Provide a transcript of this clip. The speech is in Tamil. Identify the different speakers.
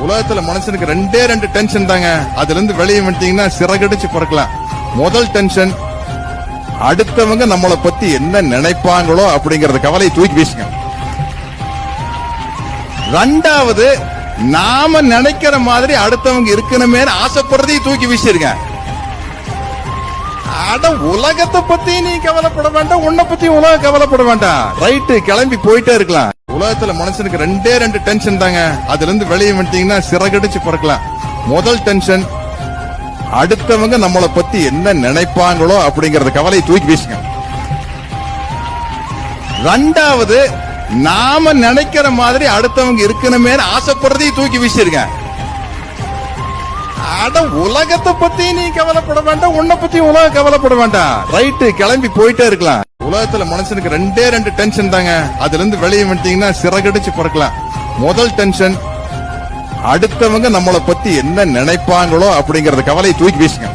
Speaker 1: உலகத்துல மனுஷனுக்கு ரெண்டு டென்ஷன் தாங்க. அதுல இருந்து வெளியே வந்துட்டீங்கன்னா சிறகடிச்சு பறக்கலாம். முதல் டென்ஷன், அடுத்தவங்க நம்மளை பத்தி என்ன நினைப்பாங்களோ அப்படிங்கறத கவலையை தூக்கி வீசுங்க. ரெண்டாவது, நாம நினைக்கிற மாதிரி அடுத்தவங்க இருக்கணுமே ஆசைப்படுறதையும் தூக்கி வீசிருங்க. அட, உலகத்தை பத்தி நீ கவலைப்பட வேண்டாம், உன்னை பத்தி உலகம் கவலைப்பட வேண்டாம். ரைட்டு, கிளம்பி போயிட்டே இருக்கலாம். உலகத்துல மனுஷனுக்கு ரெண்டு டென்ஷன் தாங்க. அதுல இருந்து வெளியே வந்துட்டீங்கன்னா சிறகடிச்சு பறக்கலாம். முதல் டென்ஷன், அடுத்தவங்க நம்மளை பத்தி என்ன நினைப்பாங்களோ அப்படிங்கறத கவலையை தூக்கி வீசுங்க. ரெண்டாவது, நாம நினைக்கிற மாதிரி அடுத்தவங்க இருக்கணுமே ஆசைப்படுறதையும் தூக்கி வீசிருங்க. அட, உலகத்தை பத்தி நீ கவலைப்பட வேண்டாம், உன்னை பத்தி உலகம் கவலைப்பட வேண்டாம். ரைட்டு, கிளம்பி போயிட்டே இருக்கலாம். உலகத்துல மனுஷனுக்கு ரெண்டு டென்ஷன் தாங்க. அதுல இருந்து வெளியே வந்துட்டீங்கன்னா சிறகடிச்சு பறக்கலாம். முதல் டென்ஷன், அடுத்தவங்க நம்மளை பத்தி என்ன நினைப்பாங்களோ அப்படிங்கறத கவலையை தூக்கி வீசுங்க.